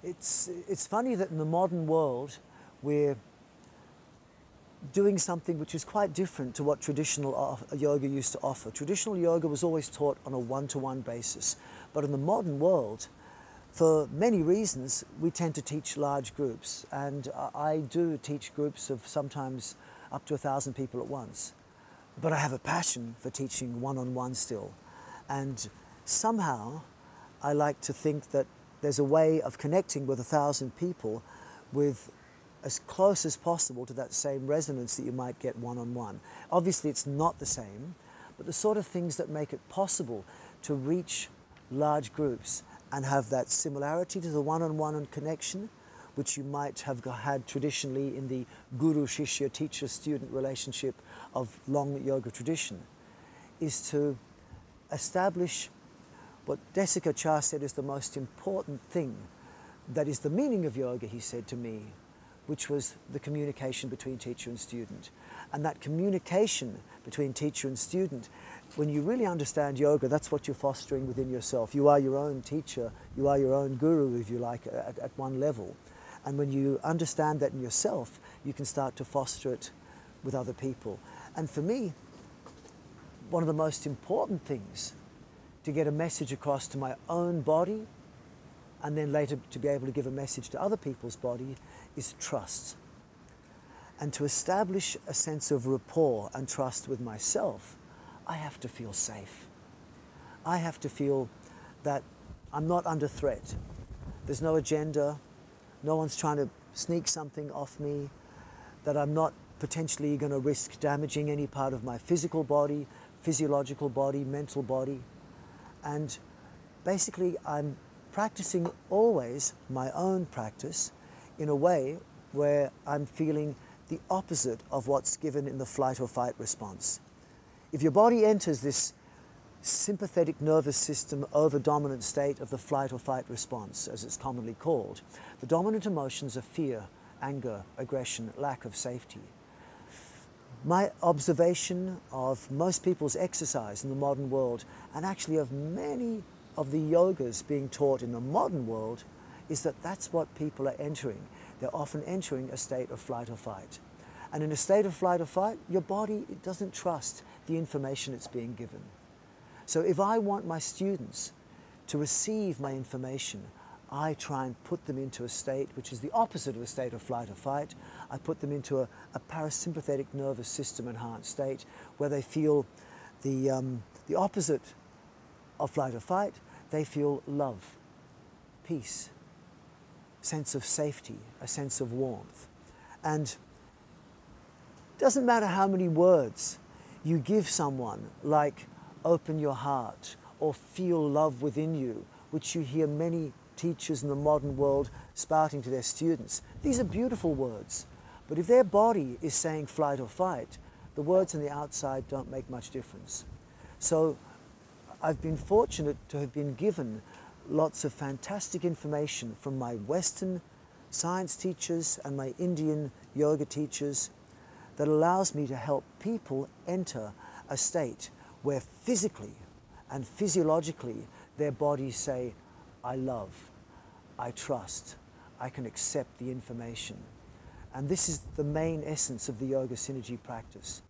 It's funny that in the modern world we're doing something which is quite different to what traditional yoga used to offer. Traditional yoga was always taught on a one-to-one basis, but in the modern world, for many reasons, we tend to teach large groups, and I do teach groups of sometimes up to 1,000 people at once. But I have a passion for teaching one-on-one still, and somehow I like to think that there's a way of connecting with 1,000 people with as close as possible to that same resonance that you might get one-on-one. Obviously it's not the same, but the sort of things that make it possible to reach large groups and have that similarity to the one-on-one connection, which you might have had traditionally in the guru-shishya, teacher-student relationship of long yoga tradition, is to establish what Desikachar said is the most important thing, that is the meaning of yoga, he said to me, which was the communication between teacher and student. And that communication between teacher and student, when you really understand yoga, that's what you're fostering within yourself. You are your own teacher, you are your own guru, if you like, at one level. And when you understand that in yourself, you can start to foster it with other people. And for me, one of the most important things to get a message across to my own body, and then later to be able to give a message to other people's body, is trust. And to establish a sense of rapport and trust with myself, I have to feel safe. I have to feel that I'm not under threat. There's no agenda, no one's trying to sneak something off me, that I'm not potentially going to risk damaging any part of my physical body, physiological body, mental body. And basically I'm practicing always my own practice in a way where I'm feeling the opposite of what's given in the flight or fight response. If your body enters this sympathetic nervous system over-dominant state of the flight or fight response, as it's commonly called, the dominant emotions are fear, anger, aggression, lack of safety. My observation of most people's exercise in the modern world, and actually of many of the yogas being taught in the modern world, is that that's what people are entering. They're often entering a state of flight or fight. And in a state of flight or fight, your body, it doesn't trust the information it's being given. So if I want my students to receive my information, I try and put them into a state which is the opposite of a state of flight or fight. I put them into a parasympathetic nervous system enhanced state where they feel the opposite of flight or fight. They feel love, peace, sense of safety, a sense of warmth. And it doesn't matter how many words you give someone, like open your heart or feel love within you, which you hear many teachers in the modern world spouting to their students. These are beautiful words, but if their body is saying flight or fight, the words on the outside don't make much difference. So I've been fortunate to have been given lots of fantastic information from my Western science teachers and my Indian yoga teachers that allows me to help people enter a state where physically and physiologically their bodies say, I love, I trust, I can accept the information. And this is the main essence of the Yoga Synergy practice.